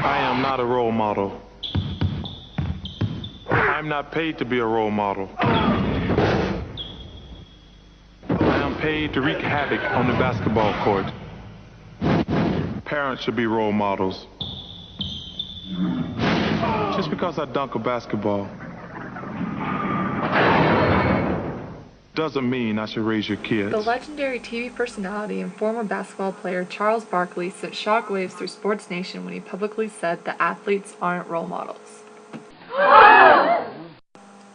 I am not a role model. I am not paid to be a role model. I am paid to wreak havoc on the basketball court. Parents should be role models. Just because I dunk a basketball doesn't mean I should raise your kids. The legendary TV personality and former basketball player Charles Barkley sent shockwaves through Sports Nation when he publicly said that athletes aren't role models.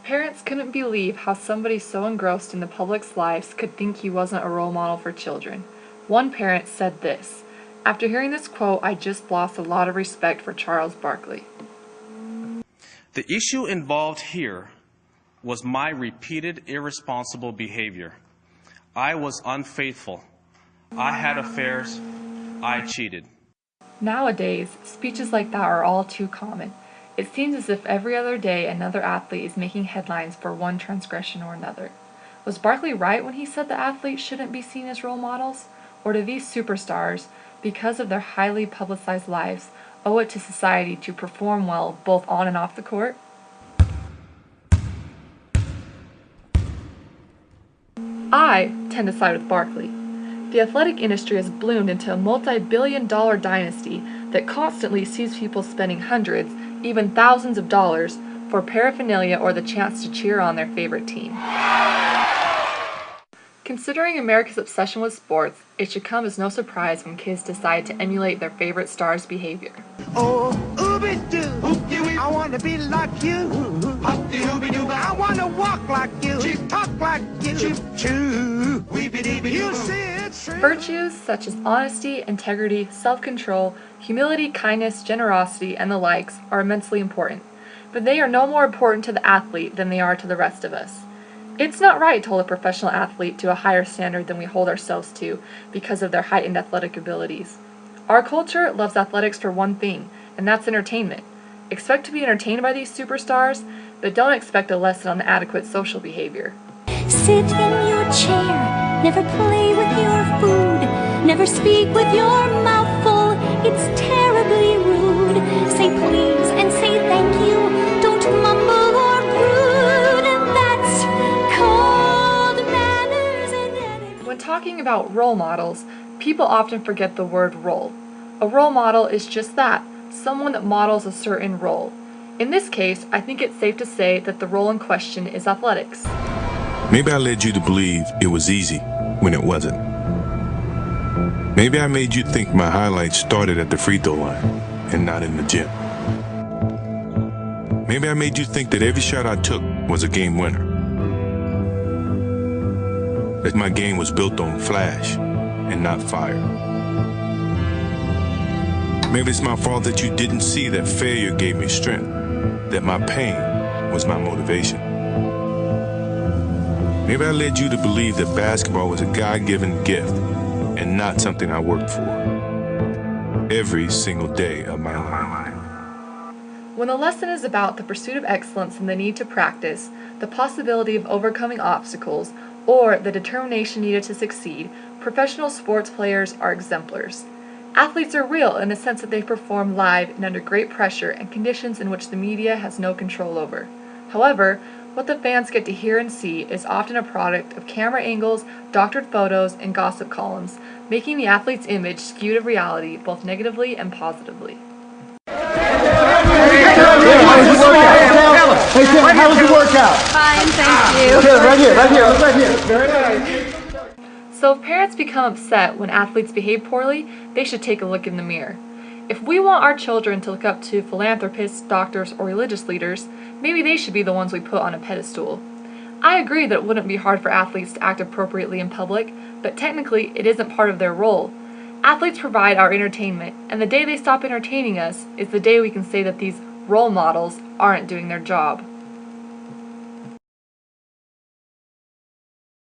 Parents couldn't believe how somebody so engrossed in the public's lives could think he wasn't a role model for children. One parent said this: "After hearing this quote, I just lost a lot of respect for Charles Barkley." The issue involved here was my repeated irresponsible behavior. I was unfaithful. I had affairs. I cheated. Nowadays, speeches like that are all too common. It seems as if every other day another athlete is making headlines for one transgression or another. Was Barkley right when he said that athletes shouldn't be seen as role models? Or do these superstars, because of their highly publicized lives, owe it to society to perform well both on and off the court? I tend to side with Barkley. The athletic industry has bloomed into a multi-billion-dollar dynasty that constantly sees people spending hundreds, even thousands of dollars for paraphernalia or the chance to cheer on their favorite team. Considering America's obsession with sports, it should come as no surprise when kids decide to emulate their favorite stars' behavior. Oh, ooby-doo, I want to be like you. I want to walk like you, talk like you. You see it's true. Virtues such as honesty, integrity, self-control, humility, kindness, generosity, and the likes are immensely important, but they are no more important to the athlete than they are to the rest of us. It's not right to hold a professional athlete to a higher standard than we hold ourselves to because of their heightened athletic abilities. Our culture loves athletics for one thing, and that's entertainment. Expect to be entertained by these superstars, but don't expect a lesson on adequate social behavior. Sit in your chair, never play with your food, never speak with your mouth full, it's terribly rude. Say please and say thank you, don't mumble or brood, and that's called manners and etiquette. When talking about role models, people often forget the word role. A role model is just that, someone that models a certain role. In this case, I think it's safe to say that the role in question is athletics. Maybe I led you to believe it was easy when it wasn't. Maybe I made you think my highlights started at the free throw line and not in the gym. Maybe I made you think that every shot I took was a game winner. That my game was built on flash and not fire. Maybe it's my fault that you didn't see that failure gave me strength, that my pain was my motivation. Maybe I led you to believe that basketball was a God-given gift and not something I worked for every single day of my life. When the lesson is about the pursuit of excellence and the need to practice, the possibility of overcoming obstacles, or the determination needed to succeed, professional sports players are exemplars. Athletes are real in the sense that they perform live and under great pressure and conditions in which the media has no control over. However, what the fans get to hear and see is often a product of camera angles, doctored photos, and gossip columns, making the athlete's image skewed of reality both negatively and positively. Hey Tim, how was your workout? Fine, thank you. Tim, right here. Very nice. So if parents become upset when athletes behave poorly, they should take a look in the mirror. If we want our children to look up to philanthropists, doctors, or religious leaders, maybe they should be the ones we put on a pedestal. I agree that it wouldn't be hard for athletes to act appropriately in public, but technically it isn't part of their role. Athletes provide our entertainment, and the day they stop entertaining us is the day we can say that these role models aren't doing their job.